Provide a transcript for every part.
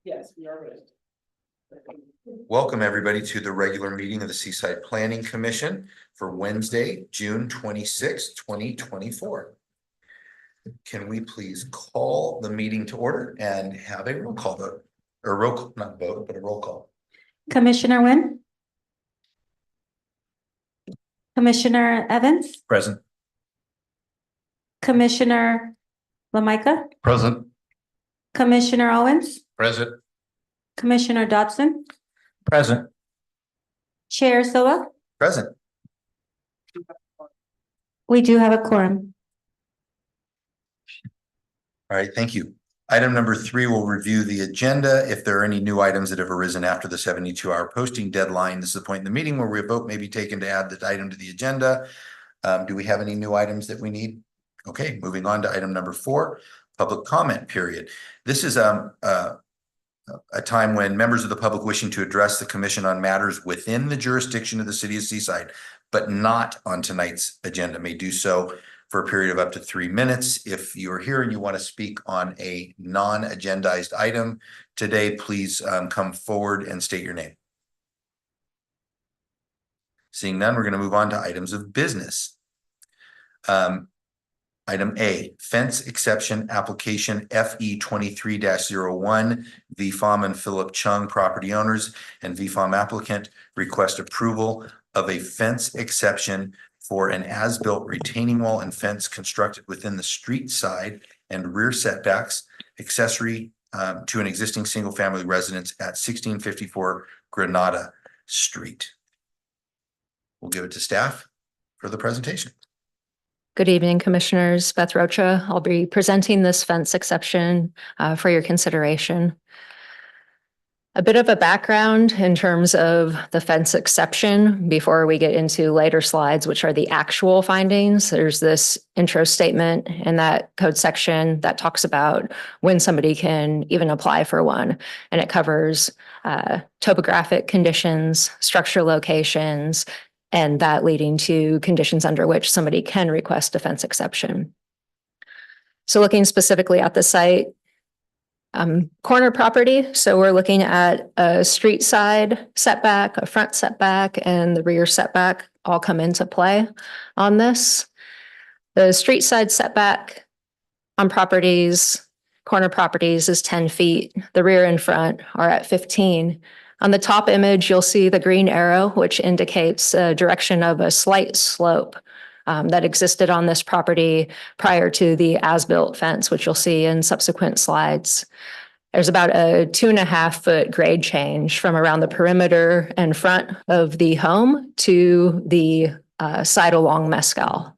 Yes, we are ready. Welcome, everybody, to the regular meeting of the Seaside Planning Commission for Wednesday, June 26, 2024. Can we please call the meeting to order and have a roll call vote? Or not vote, but a roll call. Commissioner Wynn? Commissioner Evans? Present. Commissioner Lamica? Present. Commissioner Owens? Present. Commissioner Dodson? Present. Chair Soa? Present. We do have a quorum. All right, thank you. Item number 3 will review the agenda. If there are any new items that have arisen after the 72-hour posting deadline, this is the point in the meeting where a vote may be taken to add the item to the agenda. Do we have any new items that we need? Okay, moving on to item number 4, public comment period. This is a time when members of the public wishing to address the commission on matters within the jurisdiction of the city of Seaside, but not on tonight's agenda, may do so for a period of up to 3 minutes. If you're here and you want to speak on a non-agendized item today, please come forward and state your name. Seeing none, we're going to move on to items of business. Item A, fence exception application FE 23-01, VFAM and Philip Chung property owners and VFAM applicant request approval of a fence exception for an as-built retaining wall and fence constructed within the street side and rear setbacks accessory to an existing single-family residence at 1654 Granada Street. We'll give it to staff for the presentation. Good evening, Commissioners. Beth Rocha. I'll be presenting this fence exception for your consideration. A bit of a background in terms of the fence exception before we get into later slides, which are the actual findings. There's this intro statement in that code section that talks about when somebody can even apply for one, and it covers topographic conditions, structure locations, and that leading to conditions under which somebody can request a fence exception. So looking specifically at the site, corner property. So we're looking at a street side setback, a front setback, and the rear setback all come into play on this. The street side setback on properties, corner properties is 10 feet. The rear and front are at 15. On the top image, you'll see the green arrow, which indicates a direction of a slight slope that existed on this property prior to the as-built fence, which you'll see in subsequent slides. There's about a 2.5-foot grade change from around the perimeter and front of the home to the side along Mescal.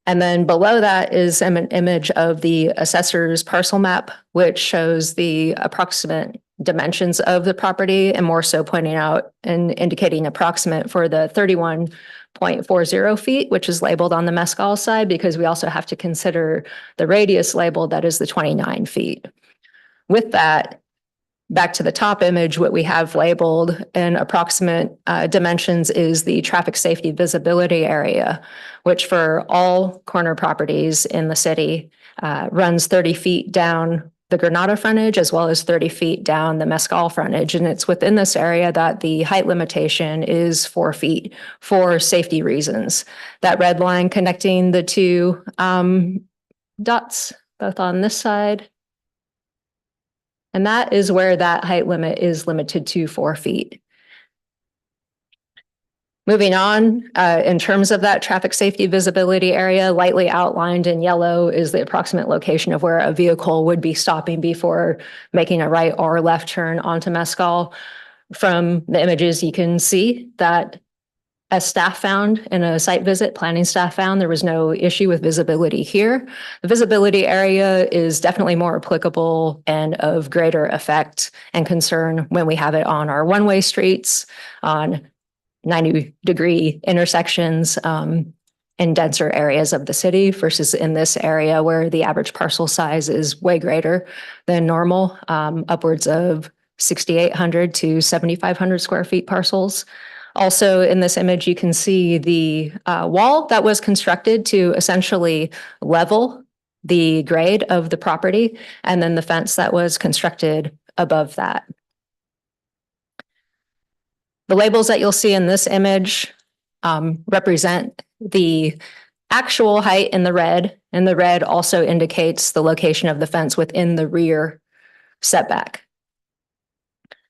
And then below that is an image of the assessor's parcel map, which shows the approximate dimensions of the property, and more so pointing out and indicating approximate for the 31.40 feet, which is labeled on the Mescal side, because we also have to consider the radius labeled, that is the 29 feet. With that, back to the top image, what we have labeled in approximate dimensions is the traffic safety visibility area, which for all corner properties in the city runs 30 feet down the Granada frontage, as well as 30 feet down the Mescal frontage. And it's within this area that the height limitation is 4 feet for safety reasons. That red line connecting the two dots, both on this side. And that is where that height limit is limited to 4 feet. Moving on, in terms of that traffic safety visibility area, lightly outlined in yellow is the approximate location of where a vehicle would be stopping before making a right or left turn onto Mescal. From the images, you can see that as staff found in a site visit, planning staff found there was no issue with visibility here. The visibility area is definitely more applicable and of greater effect and concern when we have it on our one-way streets, on 90-degree intersections in denser areas of the city versus in this area where the average parcel size is way greater than normal, upwards of 6,800 to 7,500 square feet parcels. Also in this image, you can see the wall that was constructed to essentially level the grade of the property, and then the fence that was constructed above that. The labels that you'll see in this image represent the actual height in the red, and the red also indicates the location of the fence within the rear setback.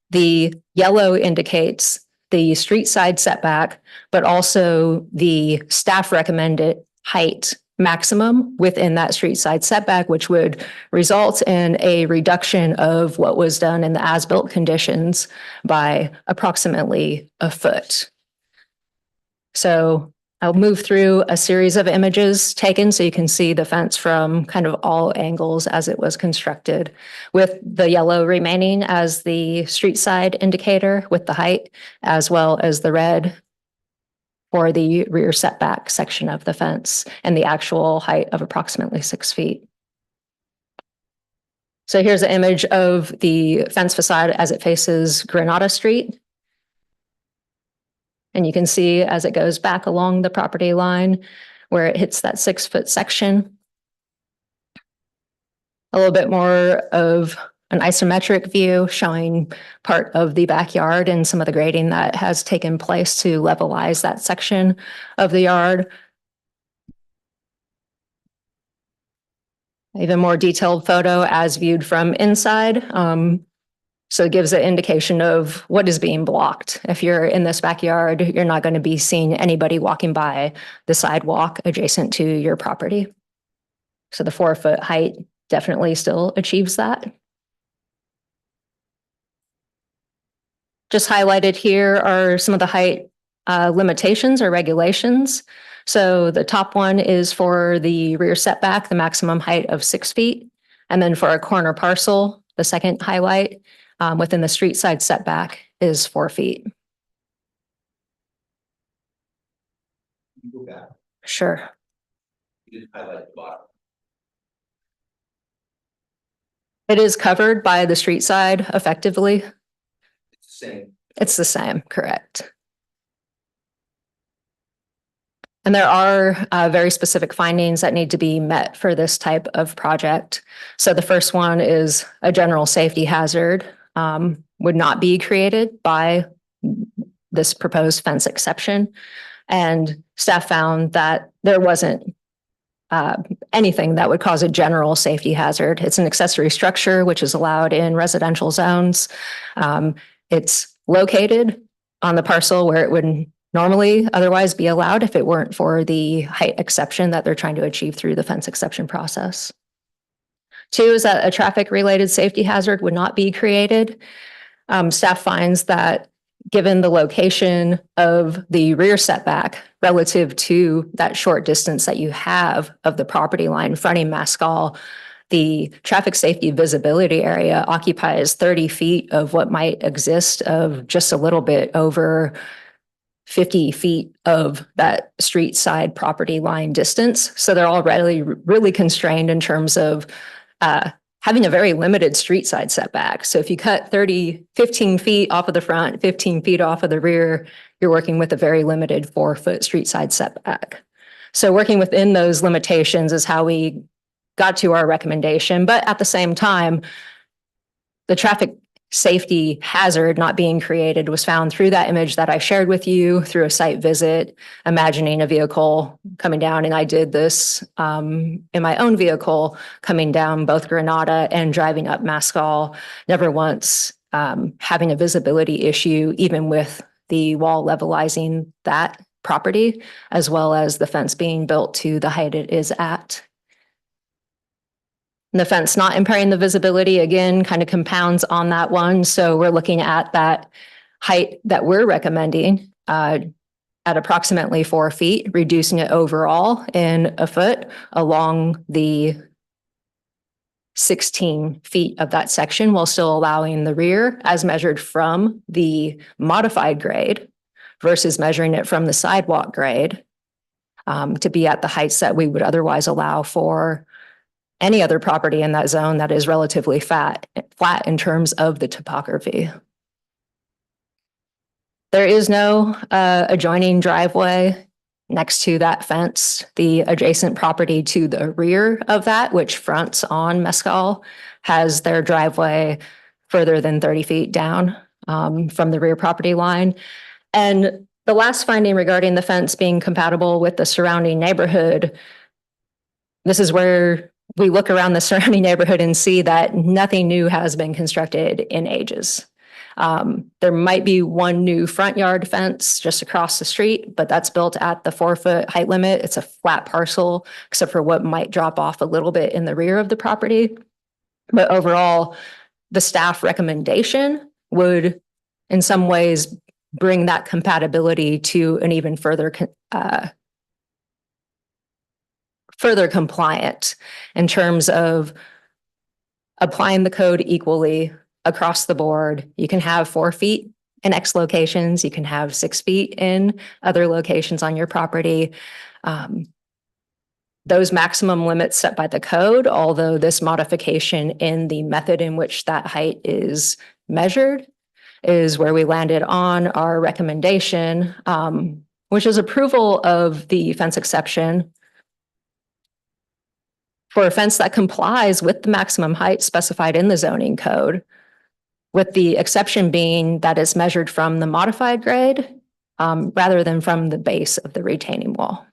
The yellow indicates the street side setback, but also the staff recommended height maximum within that street side setback, which would result in a reduction of what was done in the as-built conditions by approximately a foot. So I'll move through a series of images taken so you can see the fence from kind of all angles as it was constructed, with the yellow remaining as the street side indicator with the height, as well as the red for the rear setback section of the fence and the actual height of approximately 6 feet. So here's an image of the fence facade as it faces Granada Street. And you can see as it goes back along the property line where it hits that 6-foot section. A little bit more of an isometric view showing part of the backyard and some of the grading that has taken place to levelize that section of the yard. Even more detailed photo as viewed from inside. So it gives an indication of what is being blocked. If you're in this backyard, you're not going to be seeing anybody walking by the sidewalk adjacent to your property. So the 4-foot height definitely still achieves that. Just highlighted here are some of the height limitations or regulations. So the top one is for the rear setback, the maximum height of 6 feet. And then for a corner parcel, the second highlight within the street side setback is 4 feet. Go back. Sure. You didn't highlight the bottom. It is covered by the street side effectively. It's the same. It's the same, correct. And there are very specific findings that need to be met for this type of project. So the first one is a general safety hazard would not be created by this proposed fence exception. And staff found that there wasn't anything that would cause a general safety hazard. It's an accessory structure, which is allowed in residential zones. It's located on the parcel where it would normally otherwise be allowed if it weren't for the height exception that they're trying to achieve through the fence exception process. 2 is that a traffic-related safety hazard would not be created. Staff finds that given the location of the rear setback relative to that short distance that you have of the property line fronting Maskell, the traffic safety visibility area occupies 30 feet of what might exist of just a little bit over 50 feet of that street side property line distance. So they're already really constrained in terms of having a very limited street side setback. So if you cut 15 feet off of the front, 15 feet off of the rear, you're working with a very limited 4-foot street side setback. So working within those limitations is how we got to our recommendation. But at the same time, the traffic safety hazard not being created was found through that image that I shared with you through a site visit, imagining a vehicle coming down. And I did this in my own vehicle coming down both Granada and driving up Maskell, never once having a visibility issue, even with the wall levelizing that property, as well as the fence being built to the height it is at. And the fence not impairing the visibility, again, kind of compounds on that one. So we're looking at that height that we're recommending at approximately 4 feet, reducing it overall in a foot along the 16 feet of that section, while still allowing the rear as measured from the modified grade versus measuring it from the sidewalk grade to be at the heights that we would otherwise allow for any other property in that zone that is relatively flat in terms of the topography. There is no adjoining driveway next to that fence. The adjacent property to the rear of that, which fronts on Mescal, has their driveway further than 30 feet down from the rear property line. And the last finding regarding the fence being compatible with the surrounding neighborhood, this is where we look around the surrounding neighborhood and see that nothing new has been constructed in ages. There might be one new front yard fence just across the street, but that's built at the 4-foot height limit. It's a flat parcel, except for what might drop off a little bit in the rear of the property. But overall, the staff recommendation would in some ways bring that compatibility to an even further compliant in terms of applying the code equally across the board. You can have 4 feet in X locations. You can have 6 feet in other locations on your property. Those maximum limits set by the code, although this modification in the method in which that height is measured is where we landed on our recommendation, which is approval of the fence exception for a fence that complies with the maximum height specified in the zoning code, with the exception being that it's measured from the modified grade rather than from the base of the retaining wall.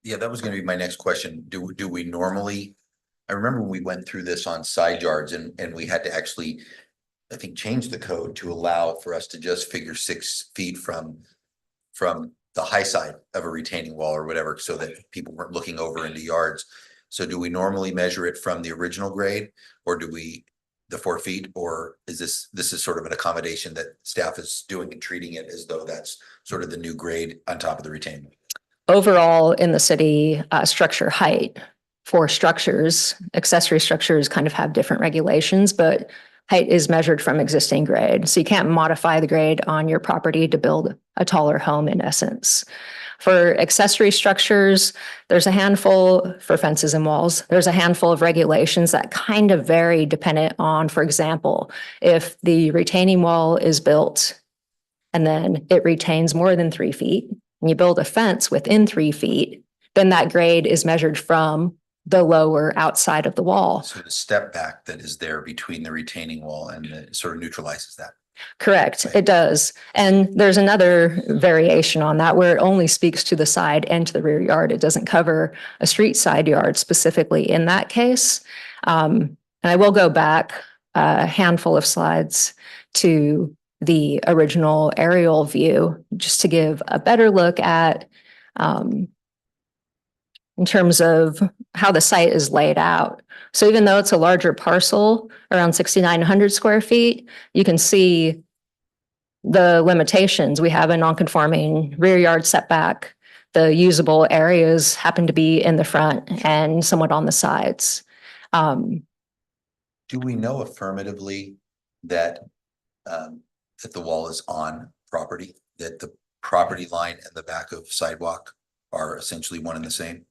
Yeah, that was gonna be my next question. Do we normally, I remember when we went through this on side yards and we had to actually, I think, change the code to allow for us to just figure 6 feet from the high side of a retaining wall or whatever, so that people weren't looking over into yards. So do we normally measure it from the original grade, or do we the 4 feet, or is this is sort of an accommodation that staff is doing and treating it as though that's sort of the new grade on top of the retaining wall? Overall in the city, structure height for structures, accessory structures kind of have different regulations, but height is measured from existing grade. So you can't modify the grade on your property to build a taller home in essence. For accessory structures, there's a handful for fences and walls. There's a handful of regulations that kind of vary dependent on, for example, if the retaining wall is built and then it retains more than 3 feet, and you build a fence within 3 feet, then that grade is measured from the lower outside of the wall. So the step back that is there between the retaining wall and it sort of neutralizes that. Correct, Right. it does. And there's another variation on that where it only speaks to the side and to the rear yard. It doesn't cover a street side yard specifically in that case. And I will go back a handful of slides to the original aerial view, just to give a better look at in terms of how the site is laid out. So even though it's a larger parcel, around 6,900 square feet, you can see the limitations. We have a non-conforming rear yard setback. The usable areas happen to be in the front and somewhat on the sides. Do we know affirmatively that that the wall is on property, that the property line and the back of sidewalk are essentially one and the same?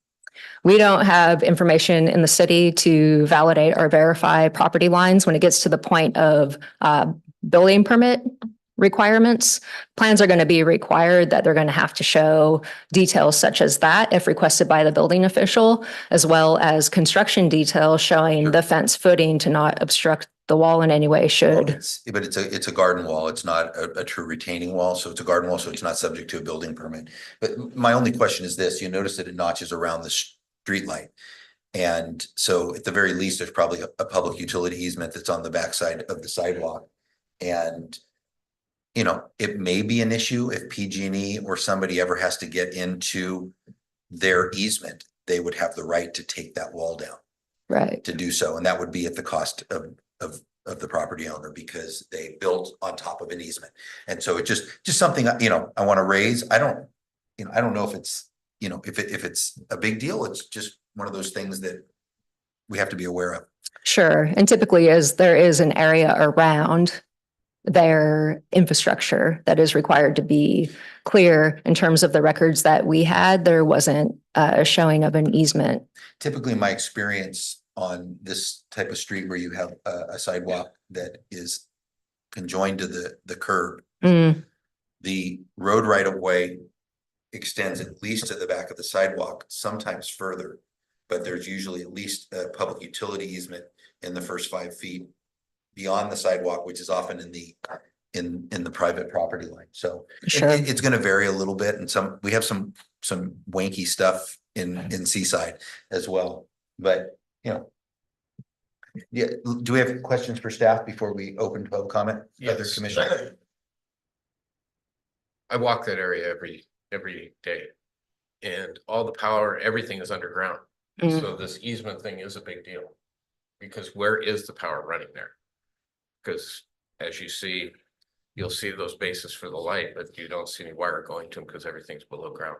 We don't have information in the city to validate or verify property lines when it gets to the point of building permit requirements. Plans are going to be required that they're going to have to show details such as that if requested by the building official, as well as construction details showing Sure. the fence footing to not obstruct the wall in any way Well, should. But it's a garden wall. It's not a true retaining wall. So it's a garden wall, so it's not subject to a building permit. But my only question is this: you notice that it notches around the street light. And so at the very least, there's probably a public utility easement that's on the backside of the sidewalk. And you know, it may be an issue if PG&E or somebody ever has to get into their easement, they would have the right to take that wall down Right. to do so. And that would be at the cost of the property owner because they built on top of an easement. And so it just something, you know, I want to raise. I don't know if it's, you know, if it's a big deal. It's just one of those things that we have to be aware of. Sure. And typically as there is an area around their infrastructure that is required to be clear in terms of the records that we had, there wasn't a showing of an easement. Typically, my experience on this type of street where you have a sidewalk that is conjoined to the curb, Mm, the road right of way extends at least to the back of the sidewalk, sometimes further. But there's usually at least a public utility easement in the first 5 feet beyond the sidewalk, which is often in the private property line. So Sure. it's gonna vary a little bit, and we have some wanky stuff in Seaside as well, but you know. Yeah, do we have questions for staff before we open to public comment? Other Yes. commissioners? I walk that area every day. And all the power, everything is underground. Mm. So this easement thing is a big deal. Because where is the power running there? Because as you see, you'll see those bases for the light, but you don't see any wire going to them because everything's below ground.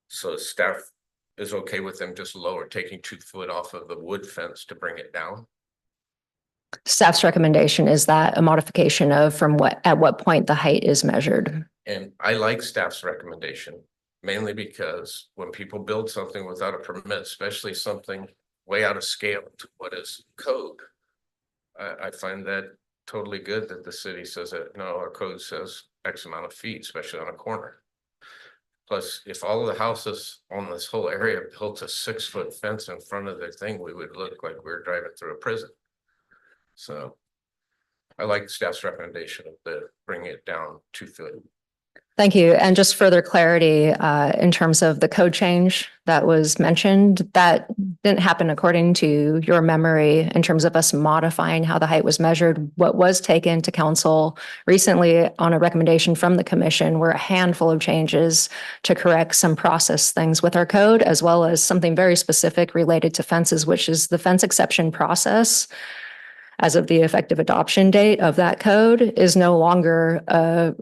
So staff is okay with them just taking 2 foot off of the wood fence to bring it down? Staff's recommendation is that a modification of at what point the height is measured. And I like staff's recommendation, mainly because when people build something without a permit, especially something way out of scale to what is code, I find that totally good that the city says that, no, our code says X amount of feet, especially on a corner. Plus, if all of the houses on this whole area built a 6-foot fence in front of their thing, we would look like we're driving through a prison. So I like staff's recommendation of bringing it down 2 foot. Thank you. And just further clarity, in terms of the code change that was mentioned, that didn't happen according to your memory in terms of us modifying how the height was measured. What was taken to council recently on a recommendation from the commission were a handful of changes to correct some process things with our code, as well as something very specific related to fences, which is the fence exception process. As of the effective adoption date of that code is no longer a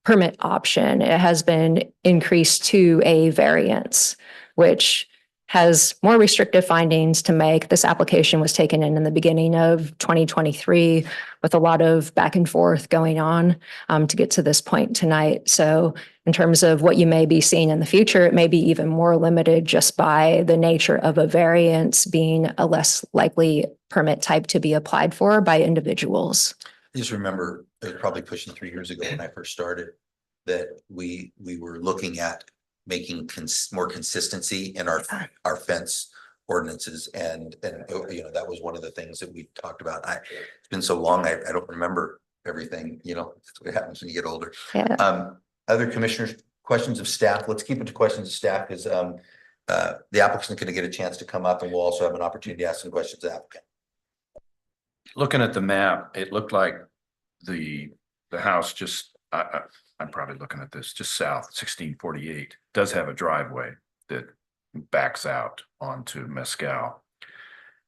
permit option. It has been increased to a variance, which has more restrictive findings to make. This application was taken in the beginning of 2023 with a lot of back and forth going on to get to this point tonight. So in terms of what you may be seeing in the future, it may be even more limited just by the nature of a variance being a less likely permit type to be applied for by individuals. I just remember it was probably pushing 3 years ago when I first started, that we were looking at making more consistency in our fence ordinances, and you know, that was one of the things that we talked about. It's been so long, I don't remember everything, you know, that's what happens when you get older. Yeah. Other commissioners, questions of staff? Let's keep it to questions of staff, because the applicant's going to get a chance to come up, and we'll also have an opportunity to ask some questions of the applicant. Looking at the map, it looked like the house just, I'm probably looking at this, just south 1648 does have a driveway that backs out onto Mescal.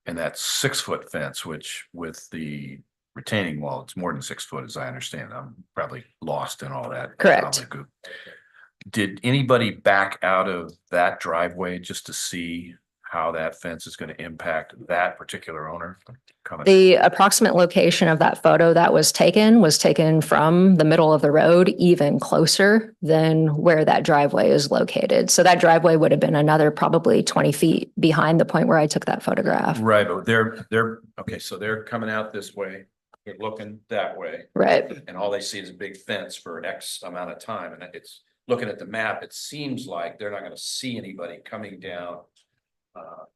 And that 6-foot fence, which with the retaining wall, it's more than 6 foot, as I understand. I'm probably lost in all that. Correct. Did anybody back out of that driveway just to see how that fence is going to impact that particular owner? The approximate location of that photo that was taken from the middle of the road, even closer than where that driveway is located. So that driveway would have been another probably 20 feet behind the point where I took that photograph. Right, but they're okay. So they're coming out this way. They're looking that way. Right. And all they see is a big fence for X amount of time. And it's looking at the map, it seems like they're not going to see anybody coming down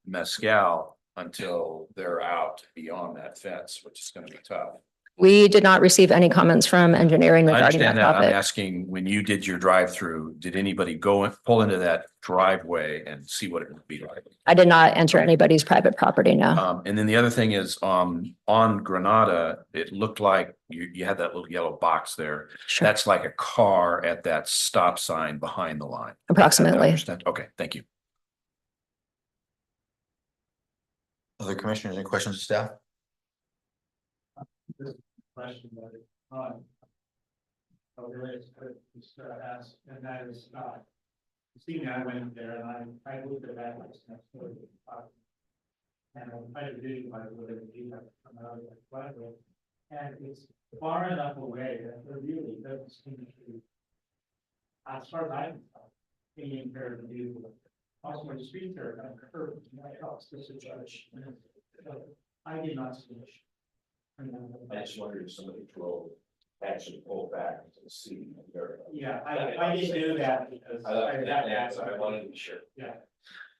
Mescal until they're out beyond that fence, which is going to be tough. We did not receive any comments from engineering I regarding that understand that. I'm topic. asking, when you did your drive-through, did anybody go and pull into that driveway and see what it would be like? I did not enter anybody's private property, no. And then the other thing is, on Granada, it looked like you had that little yellow box there. Sure, That's like a car at that stop sign behind the line. I approximately. understand. Okay, thank you. Other commissioners, any questions of staff? This question that is related to this asked, and that is seeing I went there and I looked at that next door. And I tried to visualize what it would be like to come out of that driveway. And it's far enough away that there really doesn't seem to be, as far as I can tell, any impaired view. Also, my streets are kind of curved in my house, this is judge. I did not see it. I just wondered if somebody drove actually pull back to the seating area. Yeah, I didn't do that because. I wanted to be sure. Yeah.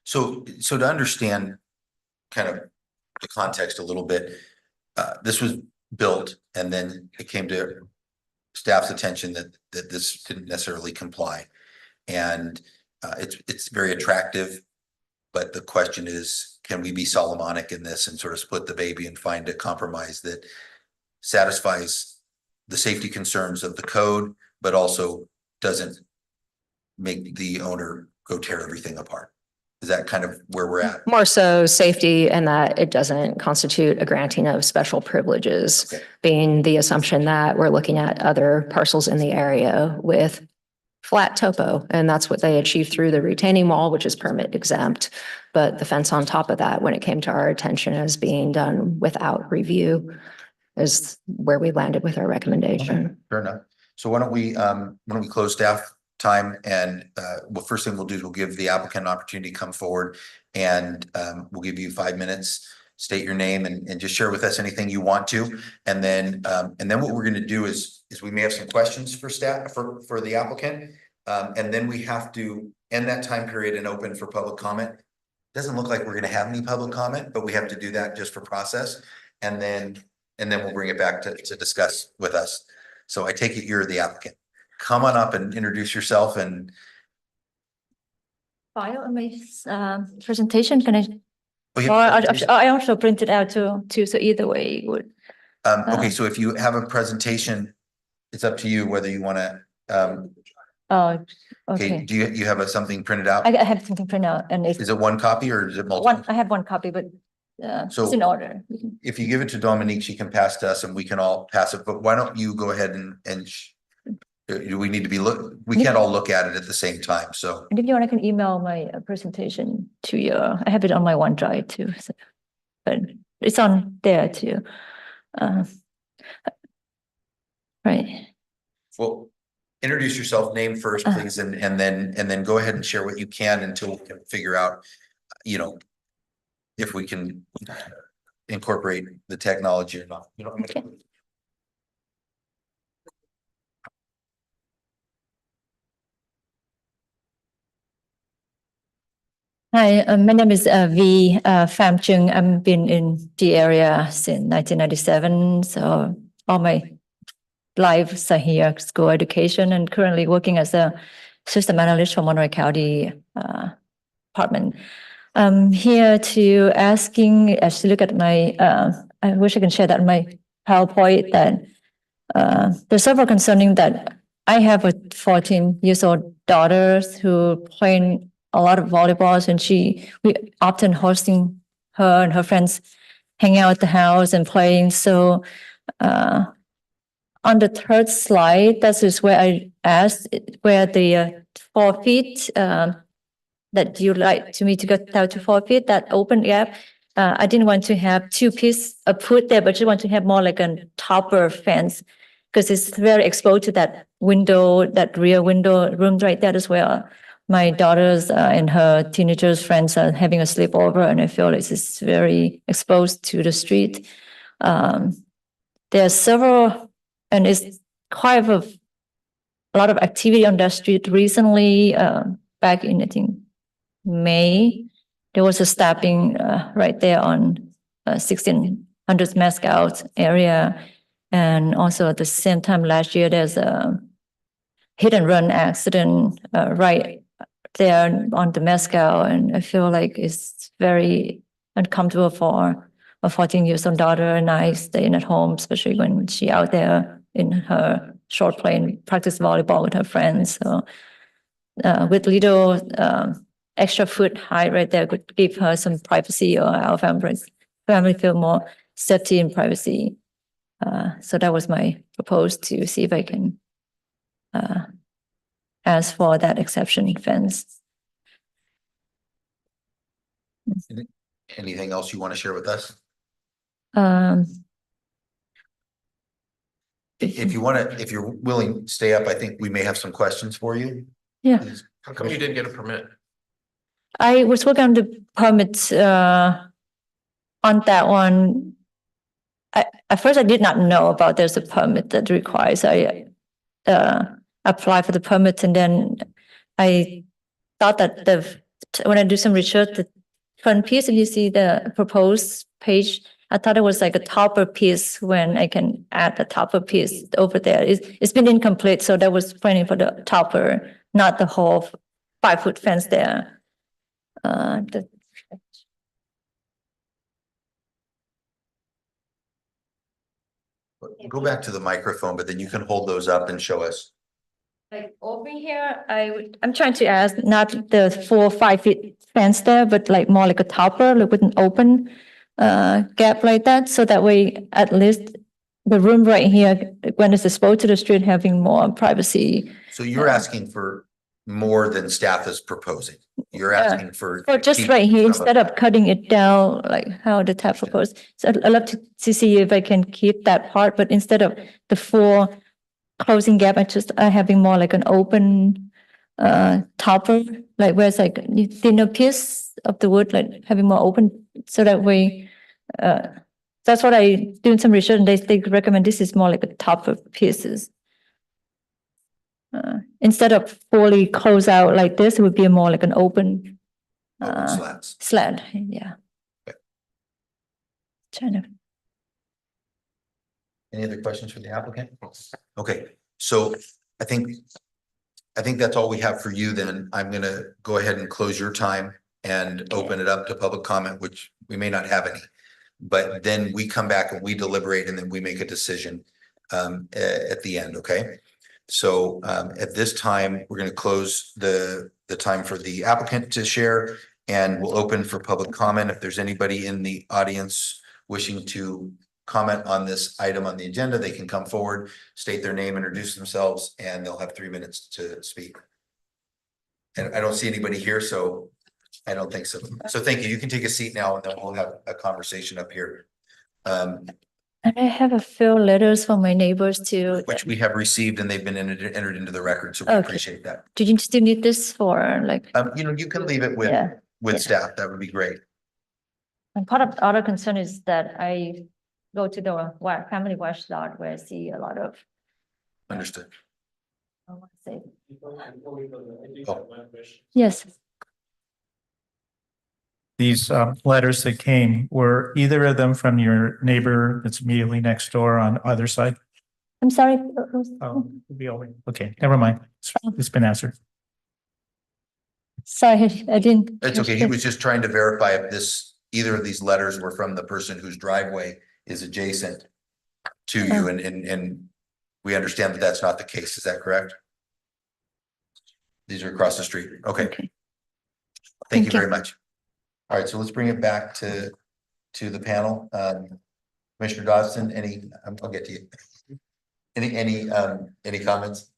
So to understand kind of the context a little bit, this was built and then it came to staff's attention that this didn't necessarily comply. And it's very attractive, but the question is, can we be Solomonic in this and sort of split the baby and find a compromise that satisfies the safety concerns of the code, but also doesn't make the owner go tear everything apart? Is that kind of where we're at? More so safety and that it doesn't constitute a granting of special privileges, Okay. being the assumption that we're looking at other parcels in the area with flat topo, and that's what they achieved through the retaining wall, which is permit exempt. But the fence on top of that, when it came to our attention as being done without review, is where we landed with our recommendation. Fair enough. So why don't we close staff time and well, first thing we'll do is we'll give the applicant an opportunity to come forward and we'll give you 5 minutes, state your name and just share with us anything you want to. And then what we're going to do is we may have some questions for staff for the applicant. And then we have to end that time period and open for public comment. Doesn't look like we're going to have any public comment, but we have to do that just for process. And then we'll bring it back to discuss with us. So I take it you're the applicant. Come on up and introduce yourself and. File on my presentation, can I? Oh, yeah. Or I also printed out too, so either way it would. Okay, so if you have a presentation, it's up to you whether you want to, Oh, okay, okay. do you have something printed out? I have something printed out and it's Is it one copy or is it multiple? I have one copy, but So- it's in order. If you give it to Dominique, she can pass to us and we can all pass it, but why don't you go ahead and do we need to be we can't all look at it at the same time, so. And if you want, I can email my presentation to you. I have it on my OneDrive too, so, but it's on there too. Right. Well, introduce yourself, name first, please, and then go ahead and share what you can until we can figure out, if we can incorporate the technology or not. Okay. Hi, my name is V Pham Chung. I've been in the area since 1997, so all my lives are here, school education, and currently working as a system analyst for Monroe County Department. I'm here to asking, as you look at my, I wish I can share that in my PowerPoint, that there's several concerning that I have a 14-year-old daughter who playing a lot of volleyballs, and we often hosting her and her friends hang out at the house and playing. So on the third slide, that is where I asked where the 4 feet that you like to me to go down to 4 feet, that open gap. I didn't want to have 2 pieces put there, but just want to have more like a topper fence because it's very exposed to that window, that rear window room right there as well. My daughters and her teenagers friends are having a sleepover, and I feel it's very exposed to the street. There are several, and it's quite a lot of activity on that street recently. Back in, I think, May, there was a stabbing right there on 1600 Mescal area. And also at the same time last year, there's a hit and run accident right there on the Mescal. And I feel like it's very uncomfortable for a 14-year-old daughter and I staying at home, especially when she out there in her short playing, practice volleyball with her friends. So with little extra foot height right there could give her some privacy, or our family feel more safety and privacy. So that was my proposal to see if I can ask for that exception fence. Anything else you want to share with us? If you want to, if you're willing, stay up. I think we may have some questions for you. Yeah. Please. How come you didn't get a permit? I was working on the permits on that one. at first I did not know about there's a permit that requires I apply for the permit, and then I thought that when I do some research, the front piece, if you see the proposed page, I thought it was like a topper piece when I can add the topper piece over there. It's been incomplete, so that was planning for the topper, not the whole 5-foot fence there. Go back to the microphone, but then you can hold those up and show us. Like over here, I'm trying to ask not the 4 or 5 feet fence there, but like more like a topper, like with an open gap like that. So that way, at least the room right here, when it's exposed to the street, having more privacy. So you're asking for more than staff is proposing. You're asking for. Or just right here, instead of cutting it down, like how the TAP proposed. So I'd love to see if I can keep that part, but instead of the 4 closing gap, I having more like an open topper, like where it's like thinner piece of the wood, like having more open, so that way, that's what I doing some research, and they recommend this is more like a topper pieces. Instead of fully close out like this, it would be more like an open Slats. slat, yeah. Okay. Trying to. Any other questions for the applicant? Okay, so I think that's all we have for you then. I'm gonna go ahead and close your time and open it up to public comment, which we may not have any. But then we come back and we deliberate, and then we make a decision at the end, okay? So at this time, we're gonna close the time for the applicant to share, and we'll open for public comment. If there's anybody in the audience wishing to comment on this item on the agenda, they can come forward, state their name, introduce themselves, and they'll have 3 minutes to speak. And I don't see anybody here, so I don't think so. So thank you. You can take a seat now, and then we'll have a conversation up here. And I have a few letters from my neighbors too. Which we have received, and they've been entered into the record, so we Okay. appreciate that. Do you still need this for like, You can leave it with yeah. yeah. staff. That would be great. And part of the other concern is that I go to the family watchdog where I see a lot of, Understood. I want to say, Before we go there, I do Oh. have one question. yes. These letters that came, were either of them from your neighbor that's immediately next door on either side? I'm sorry. Oh, it'd be over. Okay, never mind. It's been answered. Sorry, I didn't. It's okay. He was just trying to verify if either of these letters were from the person whose driveway is adjacent to you, and we understand that that's not the case. Is that correct? These are across the street. Okay. Okay. Thank you very much. All right, so let's bring it back to the panel. Commissioner Dodson, I'll get to you. Any comments?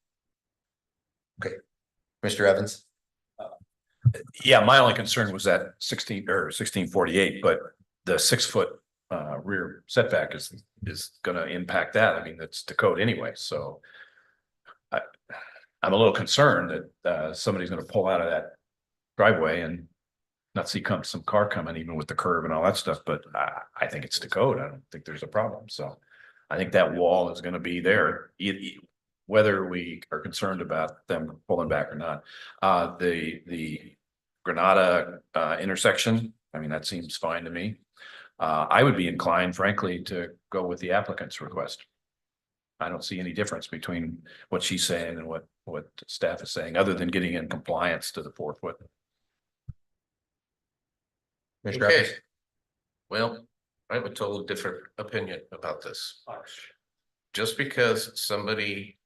Okay, Mr. Evans. Yeah, my only concern was that 1648, but the 6-foot rear setback is gonna impact that. I mean, that's the code anyway, so. I'm a little concerned that somebody's gonna pull out of that driveway and not see some car coming, even with the curve and all that stuff, but I think it's the code. I don't think there's a problem, so. I think that wall is gonna be there, whether we are concerned about them pulling back or not. The Granada intersection, I mean, that seems fine to me. I would be inclined, frankly, to go with the applicant's request. I don't see any difference between what she's saying and what staff is saying, other than getting in compliance to the 4-foot. Mr. Okay. Evans. Well, I have a total different opinion about this. Just because somebody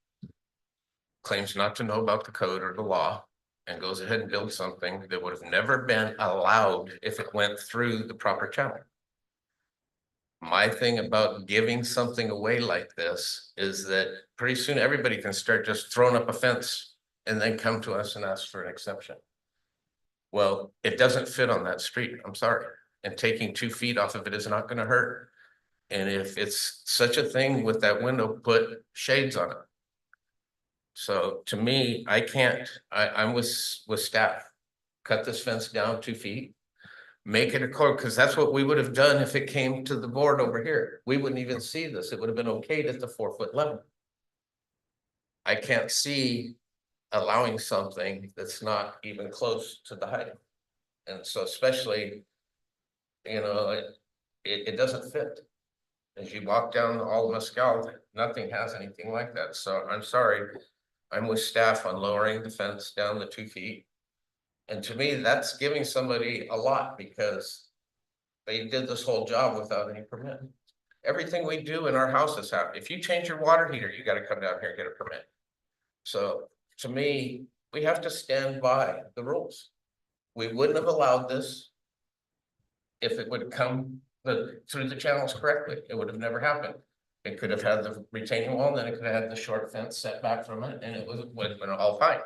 claims not to know about the code or the law and goes ahead and builds something that would have never been allowed if it went through the proper channel. My thing about giving something away like this is that pretty soon everybody can start just throwing up a fence and then come to us and ask for an exception. Well, it doesn't fit on that street. I'm sorry. And taking 2 feet off of it is not going to hurt. And if it's such a thing with that window, put shades on it. So to me, I'm with staff. Cut this fence down 2 feet. make it a code, because that's what we would have done if it came to the board over here. We wouldn't even see this. It would have been okayed at the 4-foot level. I can't see allowing something that's not even close to the height. And so especially, you know, it doesn't fit. As you walk down all of Mescal, nothing has anything like that. So I'm sorry. I'm with staff on lowering the fence down the 2 feet. And to me, that's giving somebody a lot because they did this whole job without any permit. Everything we do in our houses have, if you change your water heater, you gotta come down here and get a permit. So to me, we have to stand by the rules. We wouldn't have allowed this if it would come through the channels correctly. It would have never happened. It could have had the retaining wall, and then it could have had the short fence set back from it, and it would have been all fine.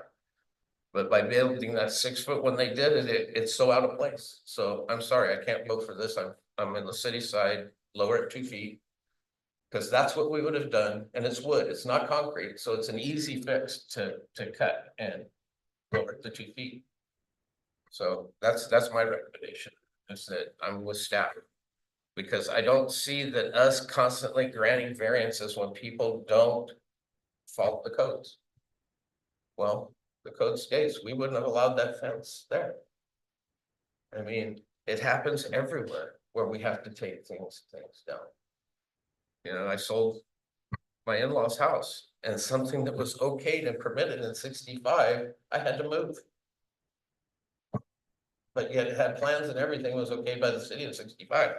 But by building that 6 foot when they did it, it's so out of place. So I'm sorry, I can't vote for this. I'm in the city side, lower it 2 feet. Because that's what we would have done, and it's wood, it's not concrete, so it's an easy fix to cut and lower it to 2 feet. So that's my recommendation, is that I'm with staff. Because I don't see that us constantly granting variances when people don't follow the codes. Well, the code states we wouldn't have allowed that fence there. I mean, it happens everywhere where we have to take things down. You know, I sold my in-laws house and something that was okayed and permitted in 65, I had to move. But yet it had plans and everything was okay by the city in 65.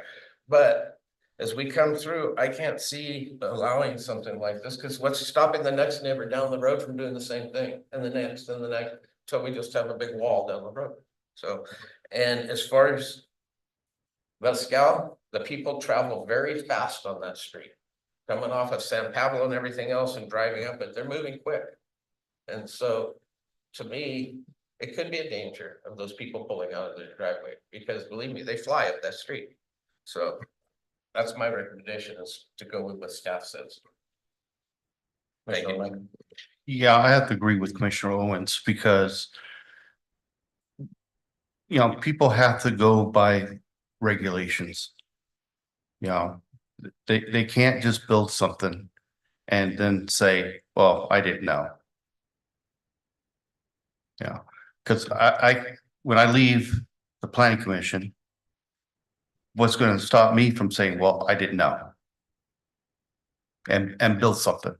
But as we come through, I can't see allowing something like this, because what's stopping the next neighbor down the road from doing the same thing, and the next, till we just have a big wall down the road. So, and as far as Mescal, the people travel very fast on that street, coming off of San Pablo and everything else and driving up, but they're moving quick. And so, to me, it could be a danger of those people pulling out of their driveway, because believe me, they fly up that street. So that's my recommendation, is to go with what staff says. Thank you. Yeah, I have to agree with Commissioner Owens because people have to go by regulations. They can't just build something and then say, well, I didn't know. Yeah, because when I leave the planning commission, what's going to stop me from saying, well, I didn't know? And build something.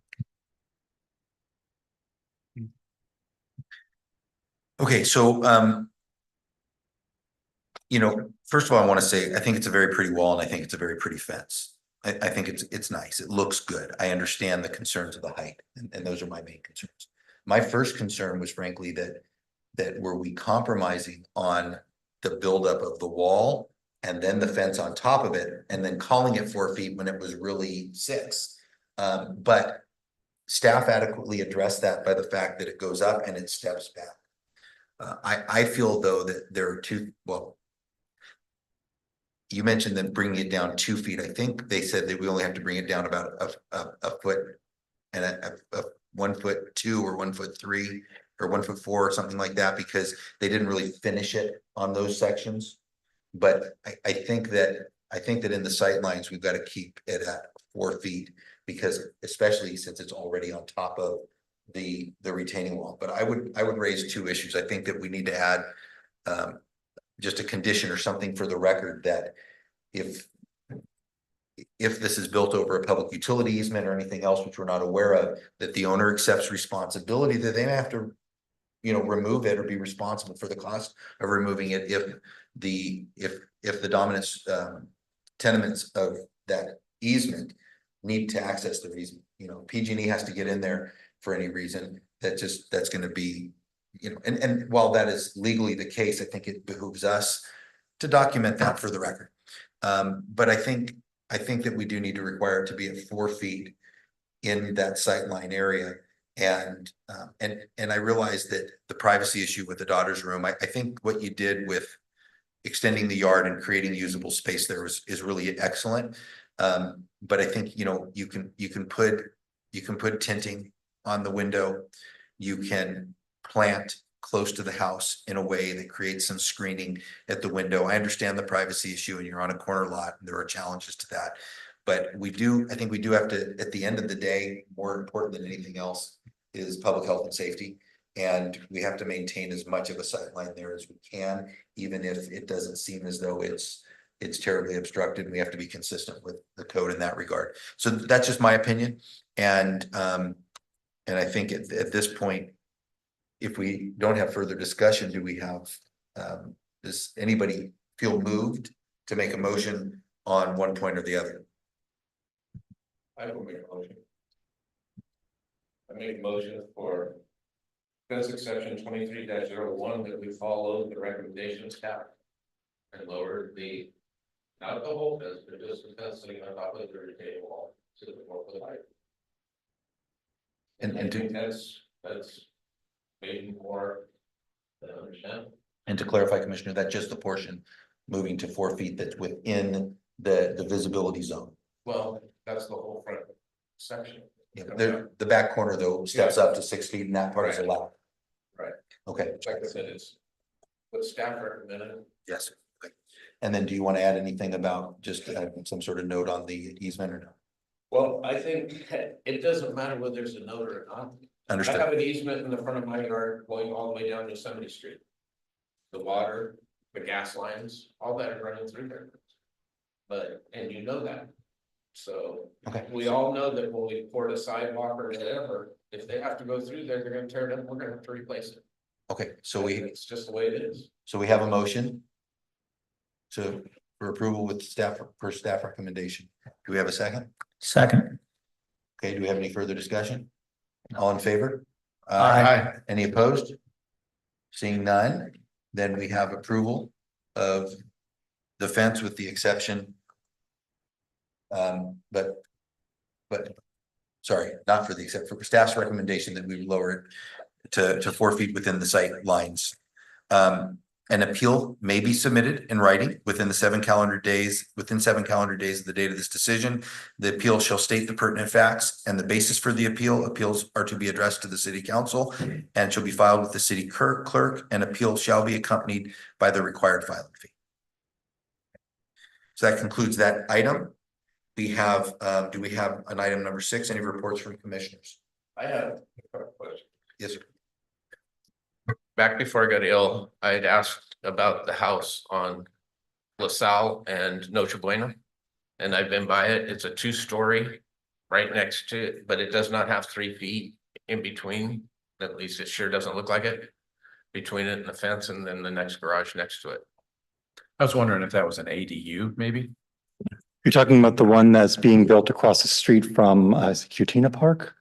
Okay, so, first of all, I want to say, I think it's a very pretty wall and I think it's a very pretty fence. I think it's nice. It looks good. I understand the concerns of the height, and those are my main concerns. My first concern was frankly that were we compromising on the buildup of the wall and then the fence on top of it, and then calling it 4 feet when it was really 6. But staff adequately addressed that by the fact that it goes up and it steps back. I feel though that there are you mentioned them bringing it down 2 feet. I think they said that we only have to bring it down about a foot and a 1'2" or 1'3" or 1'4" or something like that, because they didn't really finish it on those sections. But I think that in the sight lines, we've got to keep it at 4 feet, because especially since it's already on top of the retaining wall. But I would raise 2 issues. I think that we need to add just a condition or something for the record that if this is built over a public utility easement or anything else which we're not aware of, that the owner accepts responsibility, that they may have to remove it or be responsible for the cost of removing it if the dominant tenements of that easement need to access the easement. PG&E has to get in there for any reason. That's going to be, and while that is legally the case, I think it behooves us to document that for the record. But I think that we do need to require it to be at 4 feet in that sightline area. And I realized that the privacy issue with the daughter's room, I think what you did with extending the yard and creating usable space there is really excellent. But I think, you can put tinting on the window. You can plant close to the house in a way that creates some screening at the window. I understand the privacy issue and you're on a corner lot and there are challenges to that. But I think we do have to, at the end of the day, more important than anything else is public health and safety. And we have to maintain as much of a sightline there as we can, even if it doesn't seem as though it's terribly obstructed. We have to be consistent with the code in that regard. So that's just my opinion. And I think at this point, if we don't have further discussion, do we have, does anybody feel moved to make a motion on one point or the other? I will make a motion. I make a motion for fence exception 23-01 that we follow the recommendations staff and lower the, not the whole fence, but just the fence sitting on top of the retaining wall to the 4-foot height. And I think that's maybe more than understand. And to clarify, Commissioner, that's just the portion moving to 4 feet that's within the visibility zone. Well, that's the whole front section. Yeah, the back corner though steps up to 6 feet and that part is Right. allowed. Right. Okay, Like I said, it's what staff recommended. yes. Okay. And then do you want to add anything about just some sort of note on the easement or no? Well, I think it doesn't matter whether there's a note or not. I Understood. have an easement in the front of my yard going all the way down Yosemite Street. The water, the gas lines, all that are running through there. But, and you know that. So Okay. we all know that when we poured a sidewalk or whatever, if they have to go through there, they're gonna tear it up, we're gonna have to replace it. Okay, It's just the way it is. so we have a motion for approval with staff, per staff recommendation. Do we have a second? Second. Okay, do we have any further discussion? All in favor? Aye. Any opposed? Seeing none, then we have approval of the fence with the exception. But sorry, not for the except for staff's recommendation that we lower it to 4 feet within the sight lines. An appeal may be submitted in writing within 7 calendar days of the date of this decision. The appeal shall state the pertinent facts and the basis for the appeal. Appeals are to be addressed to the city council and shall be filed with the city clerk, and appeal shall be accompanied by the required filing fee. So that concludes that item. We have, do we have an item number 6? Any reports from commissioners? I have a question. Yes, sir. Back before I got ill, I had asked about the house on LaSalle and Noche Buena. And I've been by it. It's a 2-story right next to it, but it does not have 3 feet in between. At least it sure doesn't look like it. Between it and the fence and then the next garage next to it. I was wondering if that was an ADU, maybe? You're talking about the one that's being built across the street from Cutina Park?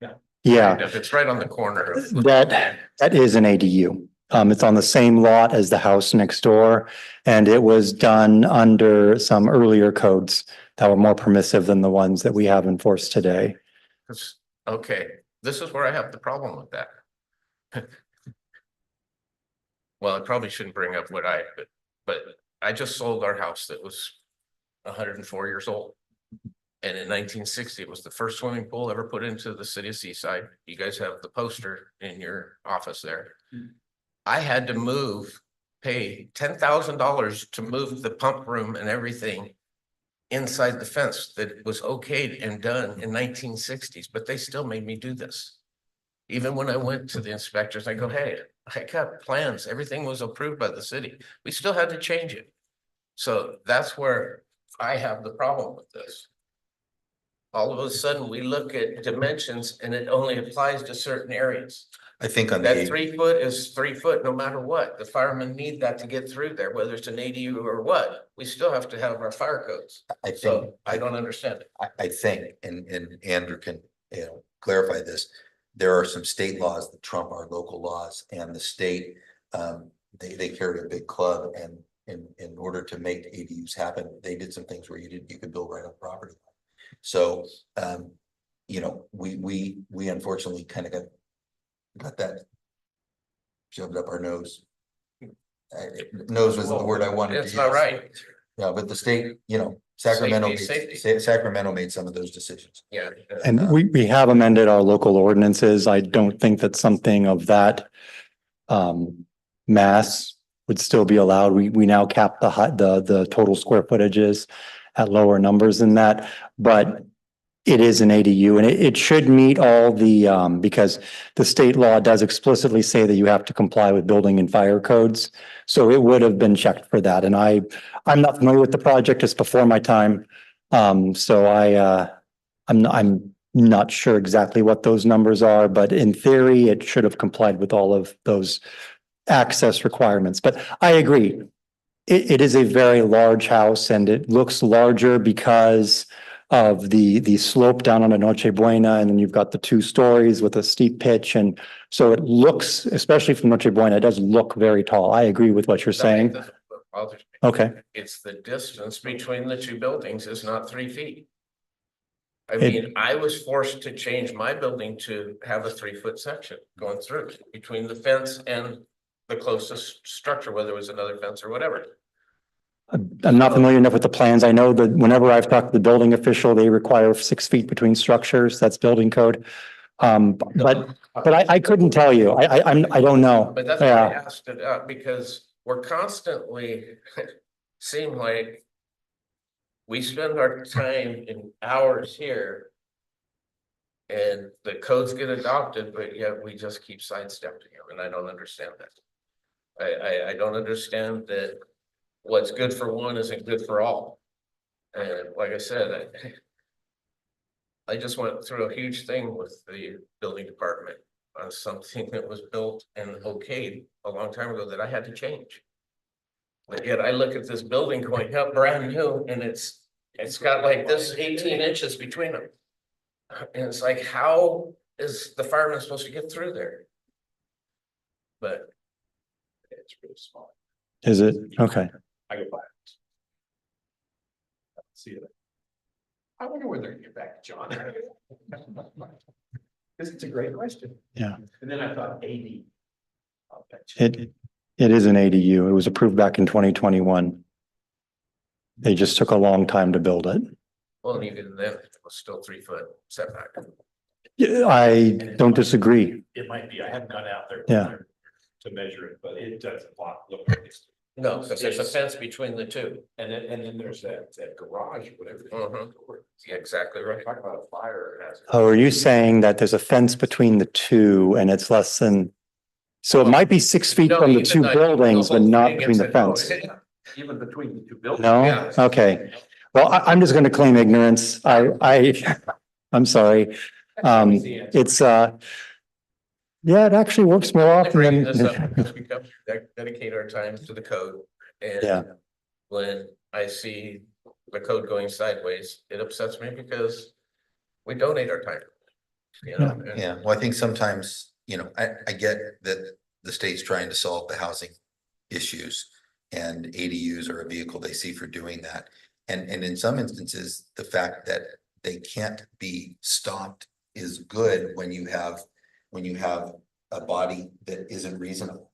Yeah. Yeah, If it's right on the corner of. that is an ADU. It's on the same lot as the house next door, and it was done under some earlier codes that were more permissive than the ones that we have enforced today. Okay, this is where I have the problem with that. Well, I probably shouldn't bring up but I just sold our house that was 104 years old. And in 1960, it was the first swimming pool ever put into the city of Seaside. You guys have the poster in your office there. I had to pay $10,000 to move the pump room and everything inside the fence that was okayed and done in 1960s, but they still made me do this. Even when I went to the inspectors, I go, hey, I got plans. Everything was approved by the city. We still had to change it. So that's where I have the problem with this. All of a sudden, we look at dimensions and it only applies to certain areas. I think on That the, 3 foot is 3 foot, no matter what. The firemen need that to get through there, whether it's an ADU or what. We still have to have our fire codes. I think, So I don't understand it. I think, and Andrew can, clarify this. There are some state laws that trump our local laws, and the state, they carry a big club, and in order to make ADUs happen, they did some things where you could build right on property line. So, we unfortunately kind of got that shoved up our nose. Nose was the word I wanted to use. It's not right. Yeah, but the state, Sacramento, Safety. Sacramento made some of those decisions. Yeah. And we have amended our local ordinances. I don't think that something of that mass would still be allowed. We now cap the total square footages at lower numbers than that, but it is an ADU and it should meet all the, because the state law does explicitly say that you have to comply with building and fire codes. So it would have been checked for that. And I'm not familiar with the project. It's before my time. So I'm not sure exactly what those numbers are, but in theory, it should have complied with all of those access requirements. But I agree. It is a very large house and it looks larger because of the slope down on a Noche Buena, and then you've got the 2 stories with a steep pitch. And so it looks, especially from Noche Buena, it does look very tall. I agree with what you're saying. That bothers me. Okay. It's the distance between the 2 buildings is not 3 feet. I It- mean, I was forced to change my building to have a 3-foot section going through between the fence and the closest structure, whether it was another fence or whatever. I'm not familiar enough with the plans. I know that whenever I've talked to the building official, they require 6 feet between structures. That's building code. But I couldn't tell you. I don't know. But that's why I Yeah. asked it up, because we're constantly seem like we spend our time in hours here and the codes get adopted, but yet we just keep sidestepping them, and I don't understand that. I don't understand that what's good for one isn't good for all. And like I said, I just went through a huge thing with the building department on something that was built and okayed a long time ago that I had to change. But yet I look at this building going up brand new and it's got like this 18 inches between them. And it's like, how is the fireman supposed to get through there? But it's really small. Is it? Okay. I go by it. See it. I wonder when they're gonna get back to John. Because it's a great question. Yeah. And then I thought AD. I'll bet you. It is an ADU. It was approved back in 2021. They just took a long time to build it. Well, and even then, it was still 3-foot setback. Yeah, I don't disagree. It might be, I haven't gone out there. Yeah. To measure it, but it does look like it's. No, because there's a fence between the 2. And then there's that garage, whatever. Mhm. Yeah, exactly right. Talk about a fire hazard. Oh, are you saying that there's a fence between the 2 and it's less than? So it might be 6 feet No, from the even 2 the buildings, but whole not thing between the gets- no, fence. Even between the 2 buildings. No? Yeah. Okay. Well, I'm just gonna claim ignorance. I'm sorry. It's, yeah, it actually works more I often bring this up than. because we come dedicate our time to the code. Yeah. And when I see the code going sideways, it upsets me because we donate our time. You know, and- Yeah, well, I think sometimes, I get that the state's trying to solve the housing issues. And ADUs are a vehicle they see for doing that. And in some instances, the fact that they can't be stopped is good when you have a body that isn't reasonable.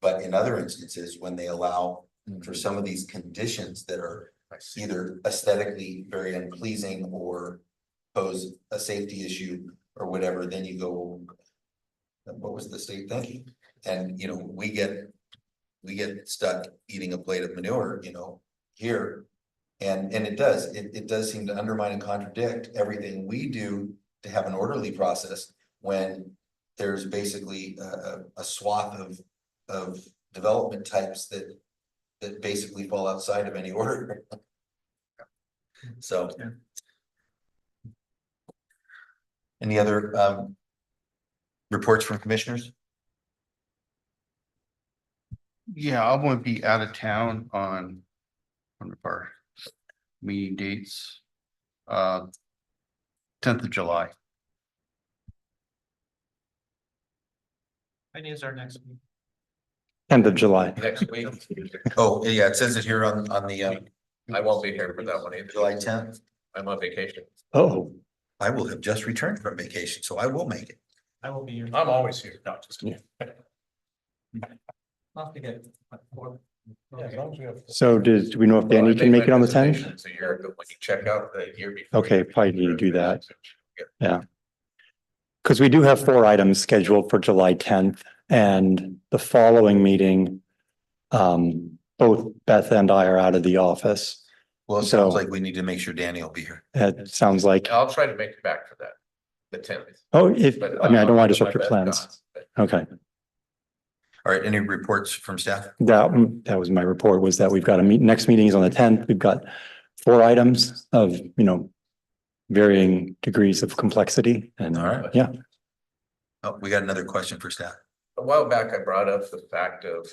But in other instances, when they allow for some of these conditions that are either aesthetically very unpleasing or pose a safety issue or whatever, then you go, what was the state thinking? And, we get stuck eating a plate of manure, here. And it does seem to undermine and contradict everything we do to have an orderly process when there's basically a swath of development types that basically fall outside of any order. So. Any other reports from commissioners? Yeah, I'm gonna be out of town on one of our meeting dates. 10th of July. When is our next meeting? 10th of July. Next week, Oh, yeah, it says it here on the I won't be here for that one either. July 10th. I'm on vacation. Oh, I will have just returned from vacation, so I will make it. I will be here. I'm always here. No, just kidding. I'll have to get. Yeah, as long as we have- so do we know if Danny can make it on the 10th? It's a year ago when you check out the year before. Okay, probably need to do that. Because we do have 4 items scheduled for July 10th. And the following meeting, both Beth and I are out of the office. Well, it sounds So- like we need to make sure Danny will be here. It sounds like, I'll try to make it back for that, the 10th. oh, if, but I mean, I don't want to I'll do disrupt your my plans. best, but- Okay. All right, any reports from staff? That was my report, was that we've got next meeting is on the tenth. We've got 4 items of, varying degrees of complexity and, All right. yeah. Oh, we got another question for staff. A while back, I brought up the fact of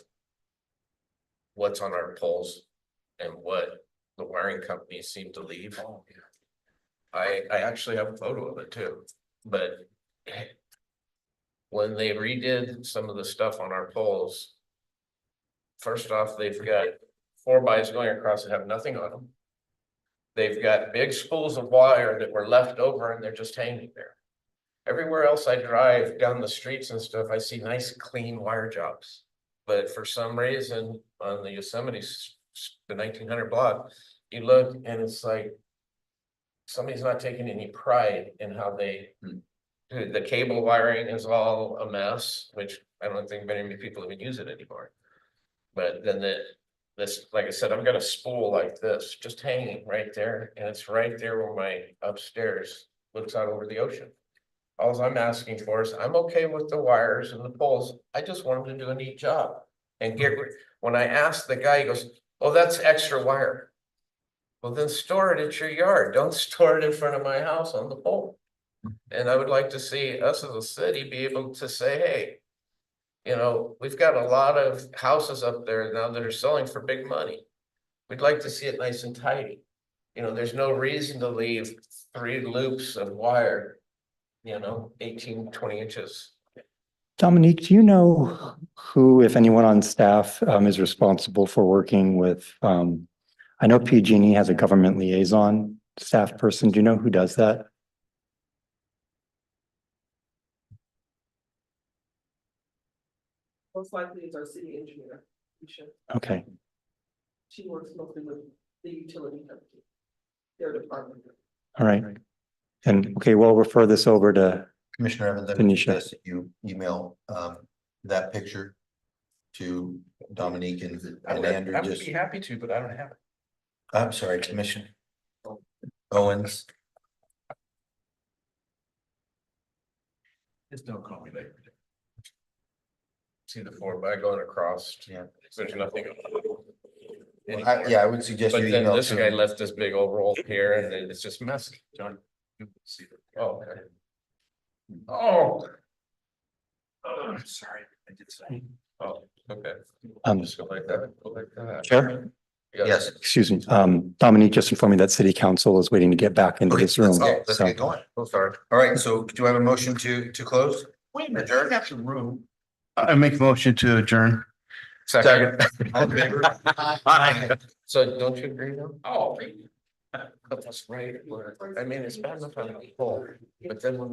what's on our poles and what the wiring companies seem to leave. I actually have a photo of it too, but when they redid some of the stuff on our poles, first off, they've got 4x going across that have nothing on them. They've got big spools of wire that were left over and they're just hanging there. Everywhere else I drive down the streets and stuff, I see nice clean wire jobs. But for some reason on the Yosemite, the 1900 block, you look and it's like somebody's not taking any pride in how they do. The cable wiring is all a mess, which I don't think very many people even use it anymore. But then this, like I said, I've got a spool like this, just hanging right there, and it's right there where my upstairs looks out over the ocean. All I'm asking for is, I'm okay with the wires and the poles, I just want them to do a neat job. And when I asked the guy, he goes, oh, that's extra wire. Well, then store it at your yard, don't store it in front of my house on the pole. And I would like to see us as a city be able to say, hey, we've got a lot of houses up there now that are selling for big money. We'd like to see it nice and tidy. There's no reason to leave 3 loops of wire, 18, 20 inches. Dominique, do you know who, if anyone on staff, is responsible for working with, I know PG&E has a government liaison staff person. Do you know who does that? Most likely it's our city engineer, Keisha. Okay, She works mostly with the utility company, their department. all right. And, okay, we'll refer this over to, Commissioner Evans, I would Tanisha. suggest that you email that picture to Dominique and Andrew. I would Just, be happy to, but I don't have it. I'm sorry, Commissioner Owens. Just don't call me later. See the 4x going across. Yeah. There's nothing. Yeah, I would suggest But you then email this guy to. left this big old roll here and then it's just messy. John, you can see that. Oh, okay. Oh. I'm sorry, I did say. Oh, okay. Um, Just go like that, go like that. Chair, Yes. excuse me, Dominique just informed me that city council is waiting to get back into Okay, this room. let's So, get going. Oh, sorry. All right, so do I have a motion to close? Wait a minute, you have some room. I make a motion to adjourn. Second. All in favor? So don't you agree though? Oh. But that's right. I mean, it's bad enough on the pole, but then when